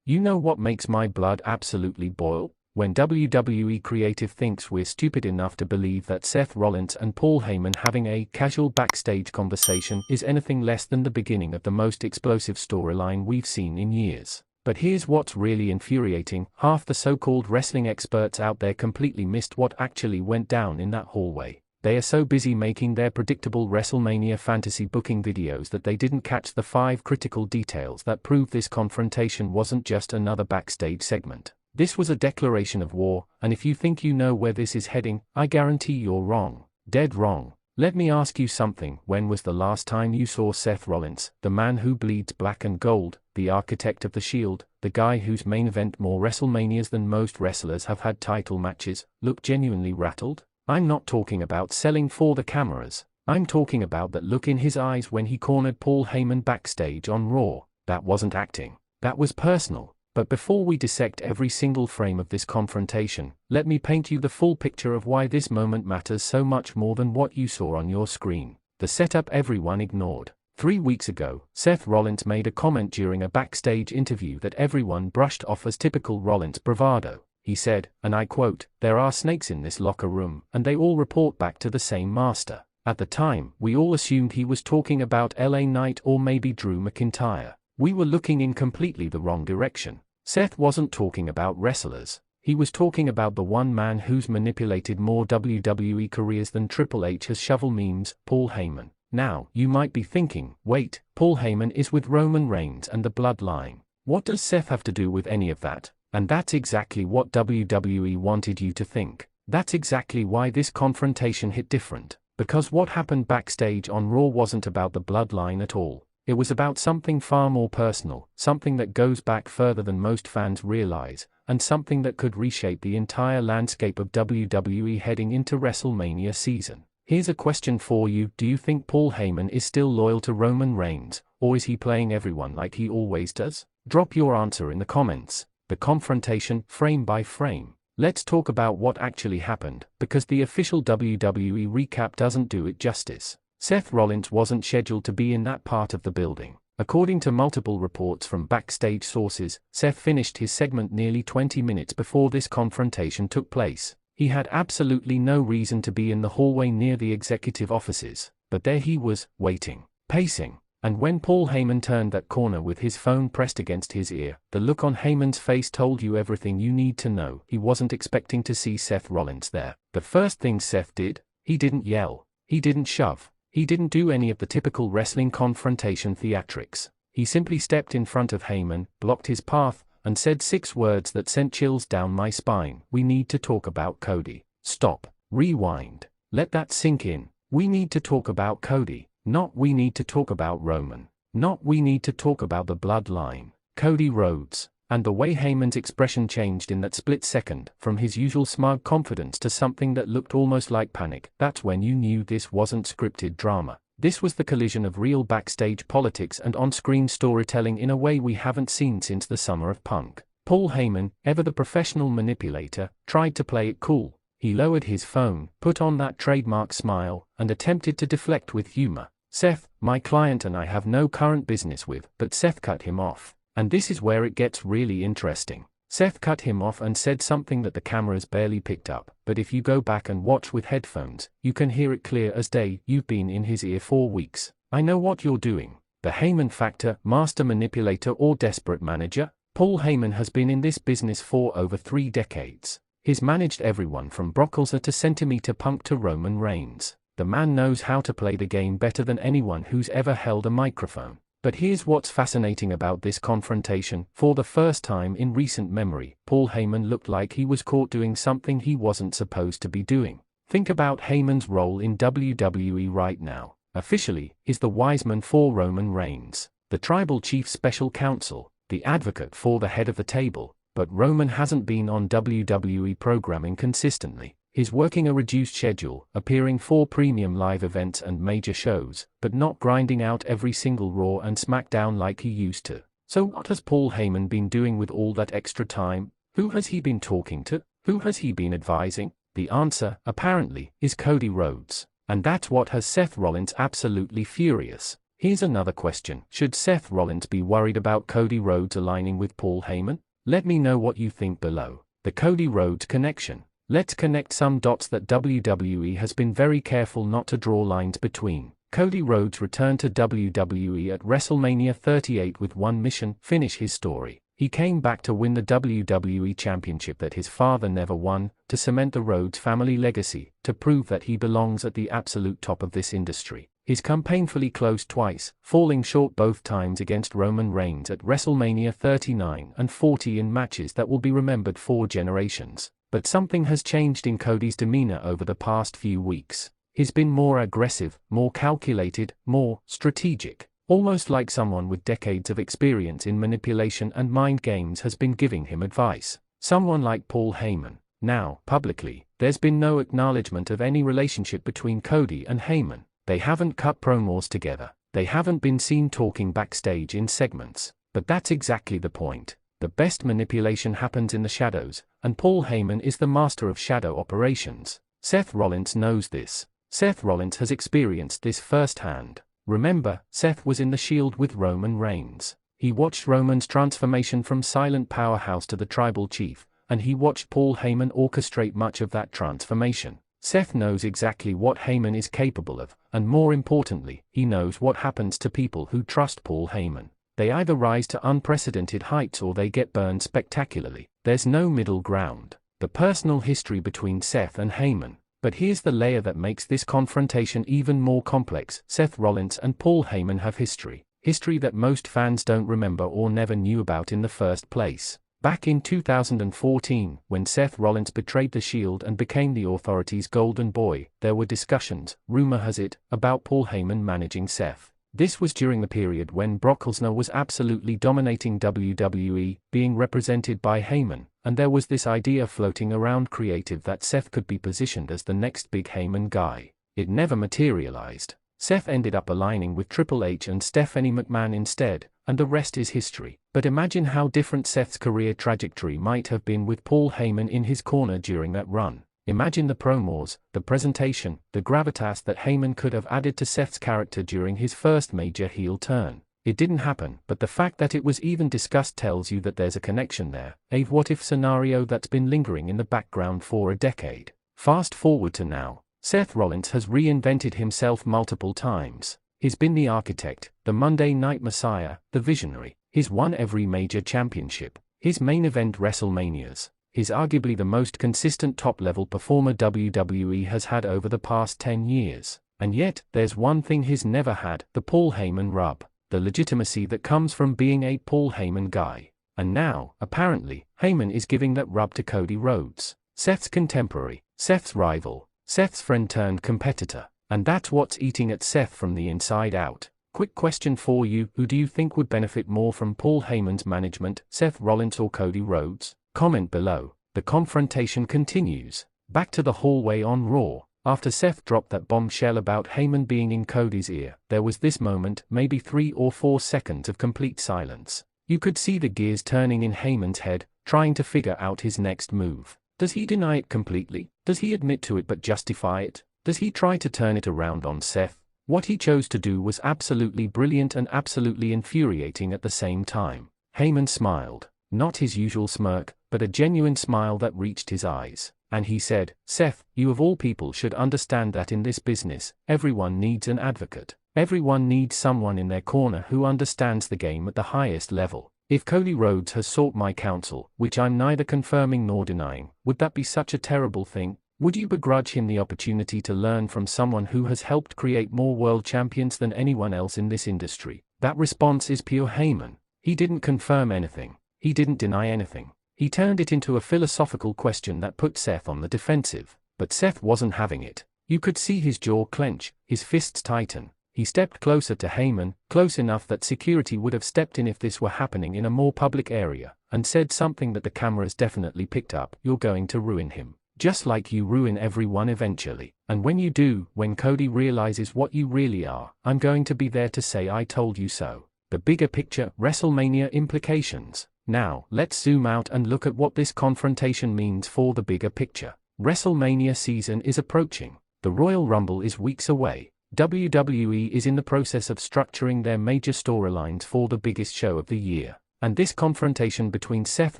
You know what makes my blood absolutely boil? When WWE creative thinks we're stupid enough to believe that Seth Rollins and Paul Heyman having a casual backstage conversation is anything less than the beginning of the most explosive storyline we've seen in years. But here's what's really infuriating: half the so-called wrestling experts out there completely missed what actually went down in that hallway. They are so busy making their predictable WrestleMania fantasy booking videos that they didn't catch the 5 critical details that prove this confrontation wasn't just another backstage segment. This was a declaration of war, and if you think you know where this is heading, I guarantee you're wrong. Dead wrong. Let me ask you something: when was the last time you saw Seth Rollins, the man who bleeds black and gold, the architect of the Shield, the guy whose main event more WrestleManias than most wrestlers have had title matches, look genuinely rattled? I'm not talking about selling for the cameras. I'm talking about that look in his eyes when he cornered Paul Heyman backstage on Raw. That wasn't acting. That was personal. But before we dissect every single frame of this confrontation, let me paint you the full picture of why this moment matters so much more than what you saw on your screen. The setup everyone ignored. 3 weeks ago, Seth Rollins made a comment during a backstage interview that everyone brushed off as typical Rollins bravado. He said, and I quote, "There are snakes in this locker room, and they all report back to the same master." At the time, we all assumed he was talking about LA Knight or maybe Drew McIntyre. We were looking in completely the wrong direction. Seth wasn't talking about wrestlers. He was talking about the one man who's manipulated more WWE careers than Triple H has shovel memes, Paul Heyman. Now, you might be thinking, wait, Paul Heyman is with Roman Reigns and the Bloodline. What does Seth have to do with any of that? And that's exactly what WWE wanted you to think. That's exactly why this confrontation hit different. Because what happened backstage on Raw wasn't about the Bloodline at all. It was about something far more personal, something that goes back further than most fans realize, and something that could reshape the entire landscape of WWE heading into WrestleMania season. Here's a question for you: do you think Paul Heyman is still loyal to Roman Reigns, or is he playing everyone like he always does? Drop your answer in the comments. The confrontation, frame by frame. Let's talk about what actually happened, because the official WWE recap doesn't do it justice. Seth Rollins wasn't scheduled to be in that part of the building. According to multiple reports from backstage sources, Seth finished his segment nearly 20 minutes before this confrontation took place. He had absolutely no reason to be in the hallway near the executive offices, but there he was, waiting, pacing. And when Paul Heyman turned that corner with his phone pressed against his ear, the look on Heyman's face told you everything you need to know. He wasn't expecting to see Seth Rollins there. The first thing Seth did, he didn't yell. He didn't shove. He didn't do any of the typical wrestling confrontation theatrics. He simply stepped in front of Heyman, blocked his path, and said 6 words that sent chills down my spine. "We need to talk about Cody." Stop. Rewind. Let that sink in. We need to talk about Cody. Not "we need to talk about Roman." Not "we need to talk about the Bloodline." Cody Rhodes. And the way Heyman's expression changed in that split second, from his usual smug confidence to something that looked almost like panic, that's when you knew this wasn't scripted drama. This was the collision of real backstage politics and on-screen storytelling in a way we haven't seen since the summer of Punk. Paul Heyman, ever the professional manipulator, tried to play it cool. He lowered his phone, put on that trademark smile, and attempted to deflect with humor. "Seth, my client and I have no current business with," but Seth cut him off. And this is where it gets really interesting. Seth cut him off and said something that the cameras barely picked up, but if you go back and watch with headphones, you can hear it clear as day. "You've been in his ear for weeks. I know what you're doing." The Heyman factor, master manipulator or desperate manager? Paul Heyman has been in this business for over 3 decades. He's managed everyone from Brock Lesnar to Centimeter Punk to Roman Reigns. The man knows how to play the game better than anyone who's ever held a microphone. But here's what's fascinating about this confrontation: for the first time in recent memory, Paul Heyman looked like he was caught doing something he wasn't supposed to be doing. Think about Heyman's role in WWE right now. Officially, he's the wise man for Roman Reigns, the tribal chief special counsel, the advocate for the head of the table. But Roman hasn't been on WWE programming consistently. He's working a reduced schedule, appearing for premium live events and major shows, but not grinding out every single Raw and SmackDown like he used to. So what has Paul Heyman been doing with all that extra time? Who has he been talking to? Who has he been advising? The answer, apparently, is Cody Rhodes. And that's what has Seth Rollins absolutely furious. Here's another question. Should Seth Rollins be worried about Cody Rhodes aligning with Paul Heyman? Let me know what you think below. The Cody Rhodes connection. Let's connect some dots that WWE has been very careful not to draw lines between. Cody Rhodes returned to WWE at WrestleMania 38 with one mission: finish his story. He came back to win the WWE Championship that his father never won, to cement the Rhodes family legacy, to prove that he belongs at the absolute top of this industry. He's come painfully close twice, falling short both times against Roman Reigns at WrestleMania 39 and 40 in matches that will be remembered for generations. But something has changed in Cody's demeanor over the past few weeks. He's been more aggressive, more calculated, more strategic. Almost like someone with decades of experience in manipulation and mind games has been giving him advice. Someone like Paul Heyman. Now, publicly, there's been no acknowledgement of any relationship between Cody and Heyman. They haven't cut promos together. They haven't been seen talking backstage in segments. But that's exactly the point. The best manipulation happens in the shadows, and Paul Heyman is the master of shadow operations. Seth Rollins knows this. Seth Rollins has experienced this firsthand. Remember, Seth was in the Shield with Roman Reigns. He watched Roman's transformation from silent powerhouse to the tribal chief, and he watched Paul Heyman orchestrate much of that transformation. Seth knows exactly what Heyman is capable of, and more importantly, he knows what happens to people who trust Paul Heyman. They either rise to unprecedented heights or they get burned spectacularly. There's no middle ground. The personal history between Seth and Heyman. But here's the layer that makes this confrontation even more complex. Seth Rollins and Paul Heyman have history. History that most fans don't remember or never knew about in the first place. Back in 2014, when Seth Rollins betrayed the Shield and became the Authority's golden boy, there were discussions, rumor has it, about Paul Heyman managing Seth. This was during the period when Brock Lesnar was absolutely dominating WWE, being represented by Heyman, and there was this idea floating around creative that Seth could be positioned as the next big Heyman guy. It never materialized. Seth ended up aligning with Triple H and Stephanie McMahon instead, and the rest is history. But imagine how different Seth's career trajectory might have been with Paul Heyman in his corner during that run. Imagine the promos, the presentation, the gravitas that Heyman could have added to Seth's character during his first major heel turn. It didn't happen, but the fact that it was even discussed tells you that there's a connection there, a what-if scenario that's been lingering in the background for a decade. Fast forward to now. Seth Rollins has reinvented himself multiple times. He's been the architect, the Monday Night Messiah, the visionary. He's won every major championship. His main event WrestleManias. He's arguably the most consistent top-level performer WWE has had over the past 10 years. And yet, there's one thing he's never had: the Paul Heyman rub. The legitimacy that comes from being a Paul Heyman guy. And now, apparently, Heyman is giving that rub to Cody Rhodes. Seth's contemporary, Seth's rival, Seth's friend turned competitor. And that's what's eating at Seth from the inside out. Quick question for you: who do you think would benefit more from Paul Heyman's management, Seth Rollins or Cody Rhodes? Comment below. The confrontation continues. Back to the hallway on Raw. After Seth dropped that bombshell about Heyman being in Cody's ear, there was this moment, maybe 3 or 4 seconds of complete silence. You could see the gears turning in Heyman's head, trying to figure out his next move. Does he deny it completely? Does he admit to it but justify it? Does he try to turn it around on Seth? What he chose to do was absolutely brilliant and absolutely infuriating at the same time. Heyman smiled. Not his usual smirk, but a genuine smile that reached his eyes. And he said, "Seth, you of all people should understand that in this business, everyone needs an advocate. Everyone needs someone in their corner who understands the game at the highest level. If Cody Rhodes has sought my counsel, which I'm neither confirming nor denying, would that be such a terrible thing? Would you begrudge him the opportunity to learn from someone who has helped create more world champions than anyone else in this industry?" That response is pure Heyman. He didn't confirm anything. He didn't deny anything. He turned it into a philosophical question that put Seth on the defensive. But Seth wasn't having it. You could see his jaw clench, his fists tighten. He stepped closer to Heyman, close enough that security would have stepped in if this were happening in a more public area, and said something that the cameras definitely picked up: "You're going to ruin him. Just like you ruin everyone eventually. And when you do, when Cody realizes what you really are, I'm going to be there to say I told you so." The bigger picture, WrestleMania implications. Now, let's zoom out and look at what this confrontation means for the bigger picture. WrestleMania season is approaching. The Royal Rumble is weeks away. WWE is in the process of structuring their major storylines for the biggest show of the year. And this confrontation between Seth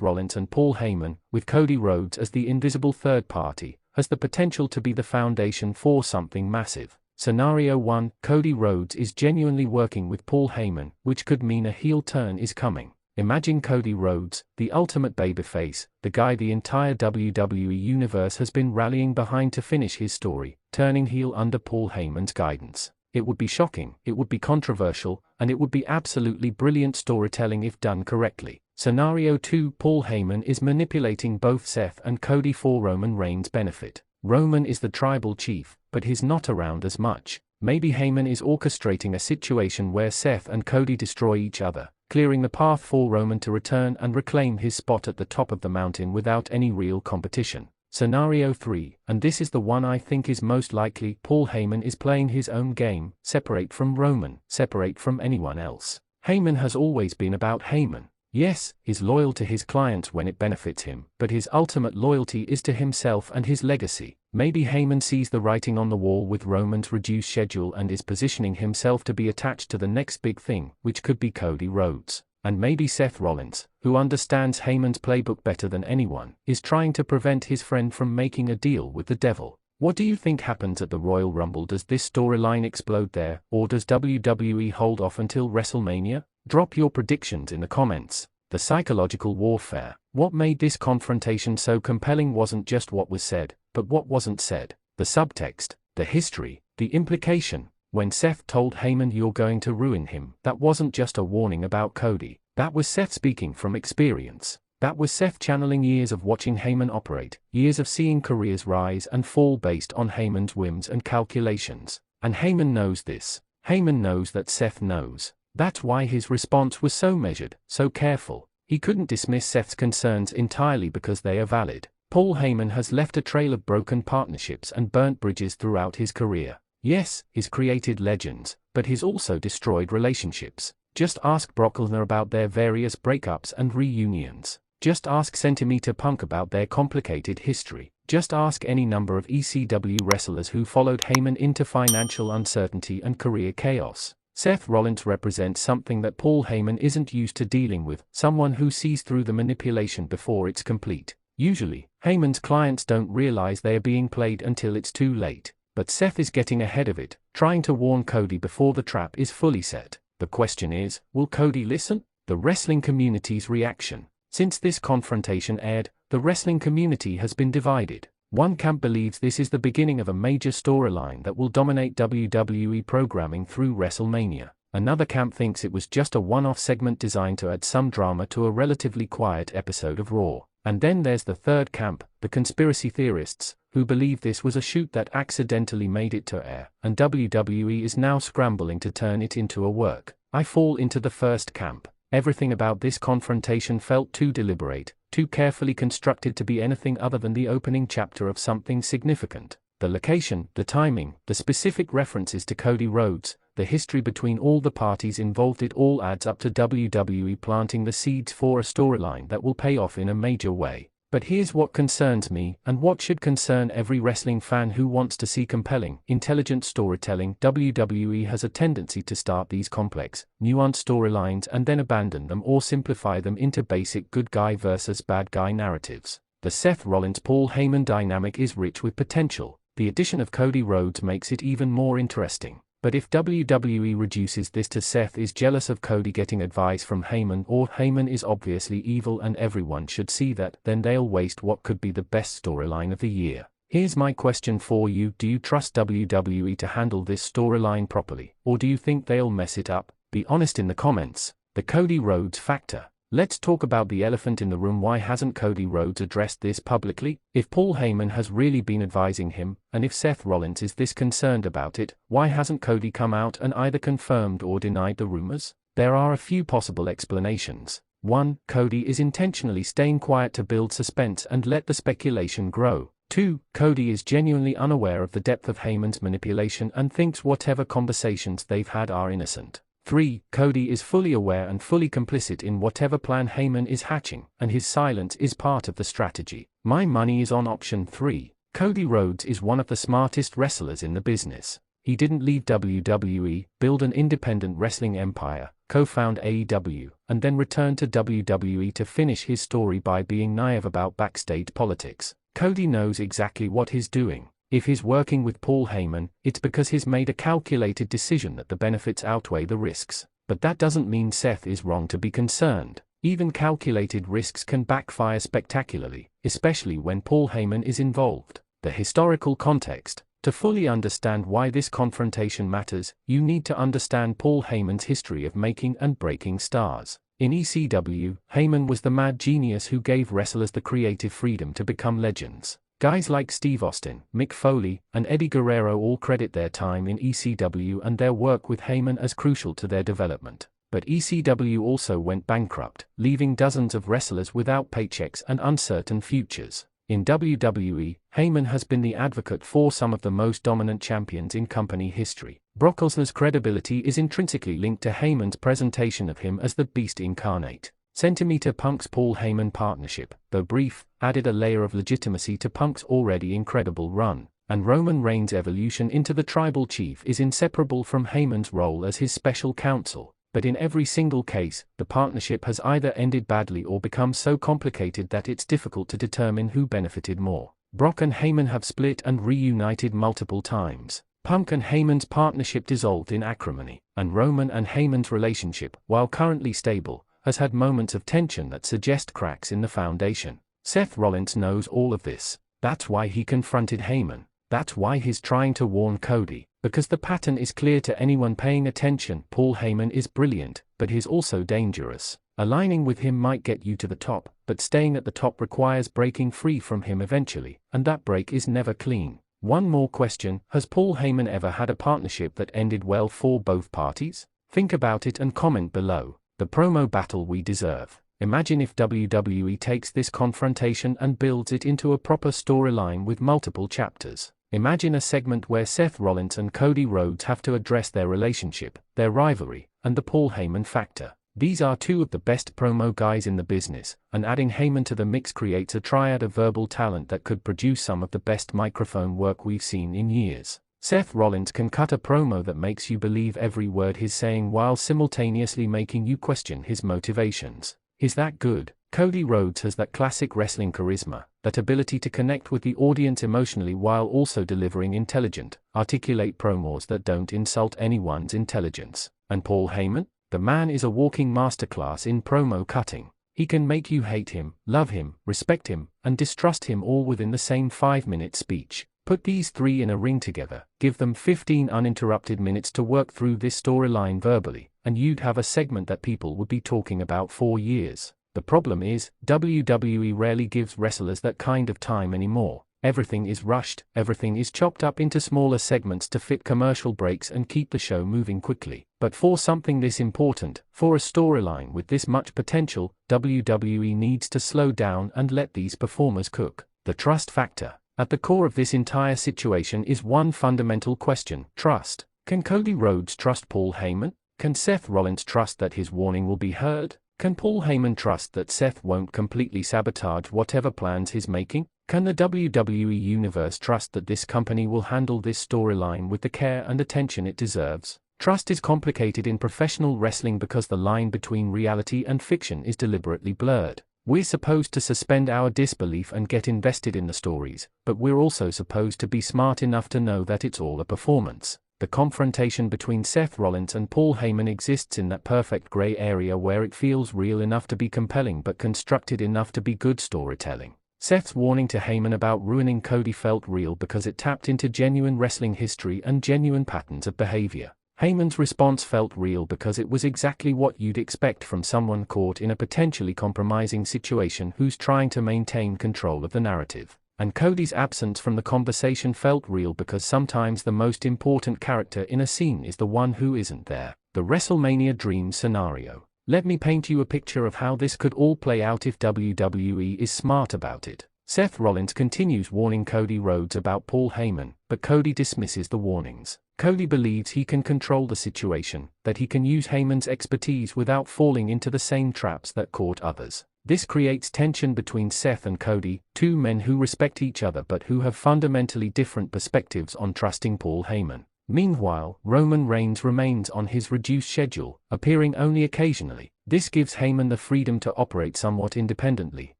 Rollins and Paul Heyman, with Cody Rhodes as the invisible third party, has the potential to be the foundation for something massive. Scenario 1: Cody Rhodes is genuinely working with Paul Heyman, which could mean a heel turn is coming. Imagine Cody Rhodes, the ultimate babyface, the guy the entire WWE universe has been rallying behind to finish his story, turning heel under Paul Heyman's guidance. It would be shocking, it would be controversial, and it would be absolutely brilliant storytelling if done correctly. Scenario 2: Paul Heyman is manipulating both Seth and Cody for Roman Reigns' benefit. Roman is the tribal chief, but he's not around as much. Maybe Heyman is orchestrating a situation where Seth and Cody destroy each other, clearing the path for Roman to return and reclaim his spot at the top of the mountain without any real competition. Scenario 3, and this is the one I think is most likely: Paul Heyman is playing his own game, separate from Roman, separate from anyone else. Heyman has always been about Heyman. Yes, he's loyal to his clients when it benefits him, but his ultimate loyalty is to himself and his legacy. Maybe Heyman sees the writing on the wall with Roman's reduced schedule and is positioning himself to be attached to the next big thing, which could be Cody Rhodes. And maybe Seth Rollins, who understands Heyman's playbook better than anyone, is trying to prevent his friend from making a deal with the devil. What do you think happens at the Royal Rumble? Does this storyline explode there, or does WWE hold off until WrestleMania? Drop your predictions in the comments. The psychological warfare. What made this confrontation so compelling wasn't just what was said, but what wasn't said. The subtext, the history, the implication. When Seth told Heyman, "You're going to ruin him," that wasn't just a warning about Cody. That was Seth speaking from experience. That was Seth channeling years of watching Heyman operate, years of seeing careers rise and fall based on Heyman's whims and calculations. And Heyman knows this. Heyman knows that Seth knows. That's why his response was so measured, so careful. He couldn't dismiss Seth's concerns entirely because they are valid. Paul Heyman has left a trail of broken partnerships and burnt bridges throughout his career. Yes, he's created legends, but he's also destroyed relationships. Just ask Brock Lesnar about their various breakups and reunions. Just ask Centimeter Punk about their complicated history. Just ask any number of ECW wrestlers who followed Heyman into financial uncertainty and career chaos. Seth Rollins represents something that Paul Heyman isn't used to dealing with, someone who sees through the manipulation before it's complete. Usually, Heyman's clients don't realize they are being played until it's too late. But Seth is getting ahead of it, trying to warn Cody before the trap is fully set. The question is, will Cody listen? The wrestling community's reaction. Since this confrontation aired, the wrestling community has been divided. One camp believes this is the beginning of a major storyline that will dominate WWE programming through WrestleMania. Another camp thinks it was just a one-off segment designed to add some drama to a relatively quiet episode of Raw. And then there's the third camp, the conspiracy theorists, who believe this was a shoot that accidentally made it to air, and WWE is now scrambling to turn it into a work. I fall into the first camp. Everything about this confrontation felt too deliberate, too carefully constructed to be anything other than the opening chapter of something significant. The location, the timing, the specific references to Cody Rhodes, the history between all the parties involved, it all adds up to WWE planting the seeds for a storyline that will pay off in a major way. But here's what concerns me, and what should concern every wrestling fan who wants to see compelling, intelligent storytelling. WWE has a tendency to start these complex, nuanced storylines and then abandon them or simplify them into basic good guy versus bad guy narratives. The Seth Rollins-Paul Heyman dynamic is rich with potential. The addition of Cody Rhodes makes it even more interesting. But if WWE reduces this to Seth is jealous of Cody getting advice from Heyman, or Heyman is obviously evil and everyone should see that, then they'll waste what could be the best storyline of the year. Here's my question for you: do you trust WWE to handle this storyline properly, or do you think they'll mess it up? Be honest in the comments. The Cody Rhodes factor. Let's talk about the elephant in the room. Why hasn't Cody Rhodes addressed this publicly? If Paul Heyman has really been advising him, and if Seth Rollins is this concerned about it, why hasn't Cody come out and either confirmed or denied the rumors? There are a few possible explanations. 1. Cody is intentionally staying quiet to build suspense and let the speculation grow. 2. Cody is genuinely unaware of the depth of Heyman's manipulation and thinks whatever conversations they've had are innocent. 3. Cody is fully aware and fully complicit in whatever plan Heyman is hatching, and his silence is part of the strategy. My money is on option 3. Cody Rhodes is one of the smartest wrestlers in the business. He didn't leave WWE, build an independent wrestling empire, co-found AEW, and then return to WWE to finish his story by being naive about backstage politics. Cody knows exactly what he's doing. If he's working with Paul Heyman, it's because he's made a calculated decision that the benefits outweigh the risks. But that doesn't mean Seth is wrong to be concerned. Even calculated risks can backfire spectacularly, especially when Paul Heyman is involved. The historical context. To fully understand why this confrontation matters, you need to understand Paul Heyman's history of making and breaking stars. In ECW, Heyman was the mad genius who gave wrestlers the creative freedom to become legends. Guys like Steve Austin, Mick Foley, and Eddie Guerrero all credit their time in ECW and their work with Heyman as crucial to their development. But ECW also went bankrupt, leaving dozens of wrestlers without paychecks and uncertain futures. In WWE, Heyman has been the advocate for some of the most dominant champions in company history. Brock Lesnar's credibility is intrinsically linked to Heyman's presentation of him as the Beast incarnate. Centimeter Punk's Paul Heyman partnership, though brief, added a layer of legitimacy to Punk's already incredible run, and Roman Reigns' evolution into the tribal chief is inseparable from Heyman's role as his special counsel. But in every single case, the partnership has either ended badly or become so complicated that it's difficult to determine who benefited more. Brock and Heyman have split and reunited multiple times. Punk and Heyman's partnership dissolved in acrimony, and Roman and Heyman's relationship, while currently stable, has had moments of tension that suggest cracks in the foundation. Seth Rollins knows all of this. That's why he confronted Heyman. That's why he's trying to warn Cody. Because the pattern is clear to anyone paying attention. Paul Heyman is brilliant, but he's also dangerous. Aligning with him might get you to the top, but staying at the top requires breaking free from him eventually, and that break is never clean. One more question: has Paul Heyman ever had a partnership that ended well for both parties? Think about it and comment below. The promo battle we deserve. Imagine if WWE takes this confrontation and builds it into a proper storyline with multiple chapters. Imagine a segment where Seth Rollins and Cody Rhodes have to address their relationship, their rivalry, and the Paul Heyman factor. These are two of the best promo guys in the business, and adding Heyman to the mix creates a triad of verbal talent that could produce some of the best microphone work we've seen in years. Seth Rollins can cut a promo that makes you believe every word he's saying while simultaneously making you question his motivations. He's that good. Cody Rhodes has that classic wrestling charisma, that ability to connect with the audience emotionally while also delivering intelligent, articulate promos that don't insult anyone's intelligence. And Paul Heyman? The man is a walking masterclass in promo cutting. He can make you hate him, love him, respect him, and distrust him all within the same 5-minute speech. Put these three in a ring together, give them 15 uninterrupted minutes to work through this storyline verbally, and you'd have a segment that people would be talking about for years. The problem is, WWE rarely gives wrestlers that kind of time anymore. Everything is rushed, everything is chopped up into smaller segments to fit commercial breaks and keep the show moving quickly. But for something this important, for a storyline with this much potential, WWE needs to slow down and let these performers cook. The trust factor. At the core of this entire situation is one fundamental question: trust. Can Cody Rhodes trust Paul Heyman? Can Seth Rollins trust that his warning will be heard? Can Paul Heyman trust that Seth won't completely sabotage whatever plans he's making? Can the WWE Universe trust that this company will handle this storyline with the care and attention it deserves? Trust is complicated in professional wrestling because the line between reality and fiction is deliberately blurred. We're supposed to suspend our disbelief and get invested in the stories, but we're also supposed to be smart enough to know that it's all a performance. The confrontation between Seth Rollins and Paul Heyman exists in that perfect gray area where it feels real enough to be compelling but constructed enough to be good storytelling. Seth's warning to Heyman about ruining Cody felt real because it tapped into genuine wrestling history and genuine patterns of behavior. Heyman's response felt real because it was exactly what you'd expect from someone caught in a potentially compromising situation who's trying to maintain control of the narrative. And Cody's absence from the conversation felt real because sometimes the most important character in a scene is the one who isn't there. The WrestleMania dream scenario. Let me paint you a picture of how this could all play out if WWE is smart about it. Seth Rollins continues warning Cody Rhodes about Paul Heyman, but Cody dismisses the warnings. Cody believes he can control the situation, that he can use Heyman's expertise without falling into the same traps that caught others. This creates tension between Seth and Cody, two men who respect each other but who have fundamentally different perspectives on trusting Paul Heyman. Meanwhile, Roman Reigns remains on his reduced schedule, appearing only occasionally. This gives Heyman the freedom to operate somewhat independently,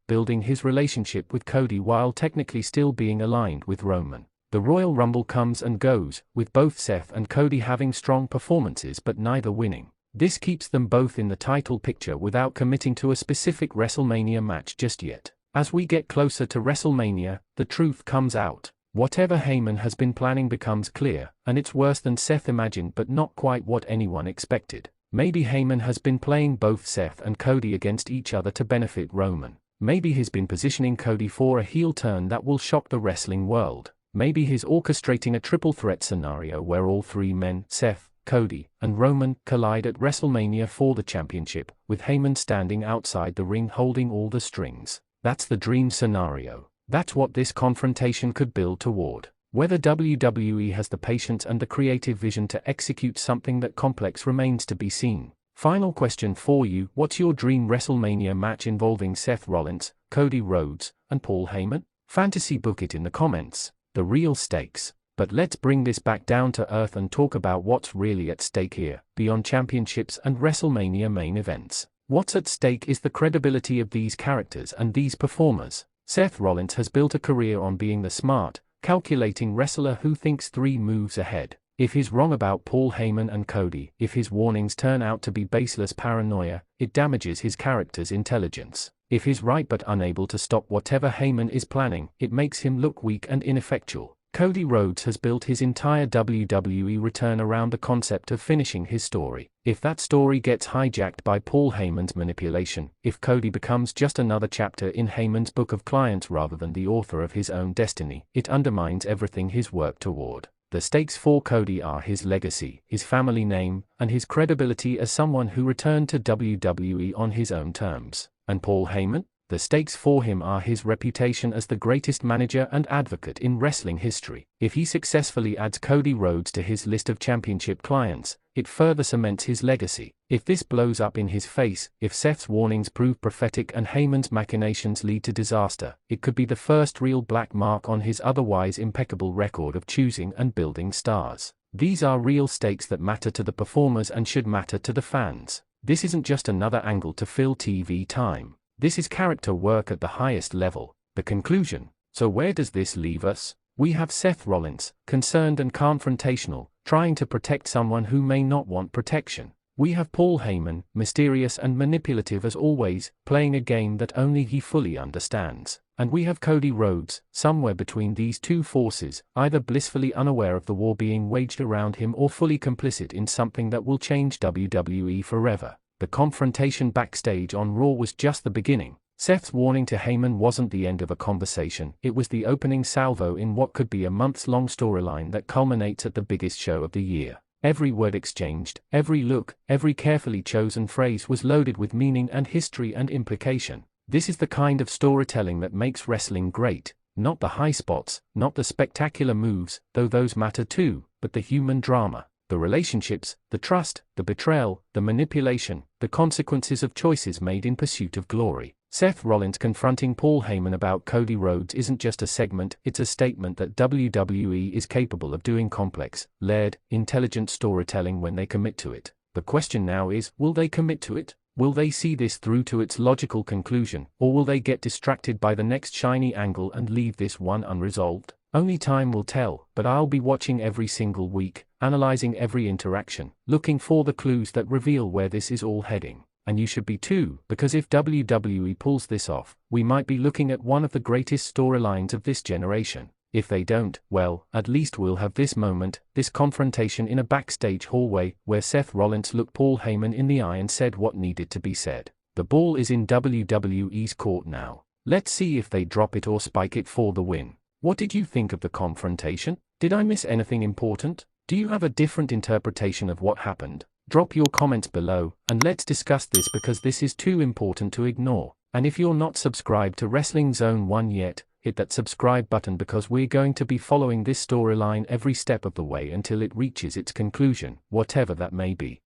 building his relationship with Cody while technically still being aligned with Roman. The Royal Rumble comes and goes, with both Seth and Cody having strong performances but neither winning. This keeps them both in the title picture without committing to a specific WrestleMania match just yet. As we get closer to WrestleMania, the truth comes out. Whatever Heyman has been planning becomes clear, and it's worse than Seth imagined but not quite what anyone expected. Maybe Heyman has been playing both Seth and Cody against each other to benefit Roman. Maybe he's been positioning Cody for a heel turn that will shock the wrestling world. Maybe he's orchestrating a triple threat scenario where all three men, Seth, Cody, and Roman, collide at WrestleMania for the championship, with Heyman standing outside the ring holding all the strings. That's the dream scenario. That's what this confrontation could build toward. Whether WWE has the patience and the creative vision to execute something that complex remains to be seen. Final question for you: what's your dream WrestleMania match involving Seth Rollins, Cody Rhodes, and Paul Heyman? Fantasy book it in the comments. The real stakes. But let's bring this back down to earth and talk about what's really at stake here, beyond championships and WrestleMania main events. What's at stake is the credibility of these characters and these performers. Seth Rollins has built a career on being the smart, calculating wrestler who thinks 3 moves ahead. If he's wrong about Paul Heyman and Cody, if his warnings turn out to be baseless paranoia, it damages his character's intelligence. If he's right but unable to stop whatever Heyman is planning, it makes him look weak and ineffectual. Cody Rhodes has built his entire WWE return around the concept of finishing his story. If that story gets hijacked by Paul Heyman's manipulation, if Cody becomes just another chapter in Heyman's book of clients rather than the author of his own destiny, it undermines everything he's worked toward. The stakes for Cody are his legacy, his family name, and his credibility as someone who returned to WWE on his own terms. And Paul Heyman? The stakes for him are his reputation as the greatest manager and advocate in wrestling history. If he successfully adds Cody Rhodes to his list of championship clients, it further cements his legacy. If this blows up in his face, if Seth's warnings prove prophetic and Heyman's machinations lead to disaster, it could be the first real black mark on his otherwise impeccable record of choosing and building stars. These are real stakes that matter to the performers and should matter to the fans. This isn't just another angle to fill TV time. This is character work at the highest level. The conclusion. So where does this leave us? We have Seth Rollins, concerned and confrontational, trying to protect someone who may not want protection. We have Paul Heyman, mysterious and manipulative as always, playing a game that only he fully understands. And we have Cody Rhodes, somewhere between these two forces, either blissfully unaware of the war being waged around him or fully complicit in something that will change WWE forever. The confrontation backstage on Raw was just the beginning. Seth's warning to Heyman wasn't the end of a conversation, it was the opening salvo in what could be a months-long storyline that culminates at the biggest show of the year. Every word exchanged, every look, every carefully chosen phrase was loaded with meaning and history and implication. This is the kind of storytelling that makes wrestling great. Not the high spots, not the spectacular moves, though those matter too, but the human drama. The relationships, the trust, the betrayal, the manipulation, the consequences of choices made in pursuit of glory. Seth Rollins confronting Paul Heyman about Cody Rhodes isn't just a segment, it's a statement that WWE is capable of doing complex, layered, intelligent storytelling when they commit to it. The question now is, will they commit to it? Will they see this through to its logical conclusion, or will they get distracted by the next shiny angle and leave this one unresolved? Only time will tell, but I'll be watching every single week, analyzing every interaction, looking for the clues that reveal where this is all heading. And you should be too, because if WWE pulls this off, we might be looking at one of the greatest storylines of this generation. If they don't, well, at least we'll have this moment, this confrontation in a backstage hallway, where Seth Rollins looked Paul Heyman in the eye and said what needed to be said. The ball is in WWE's court now. Let's see if they drop it or spike it for the win. What did you think of the confrontation? Did I miss anything important? Do you have a different interpretation of what happened? Drop your comments below, and let's discuss this because this is too important to ignore. And if you're not subscribed to Wrestling Zone 1 yet, hit that subscribe button because we're going to be following this storyline every step of the way until it reaches its conclusion, whatever that may be.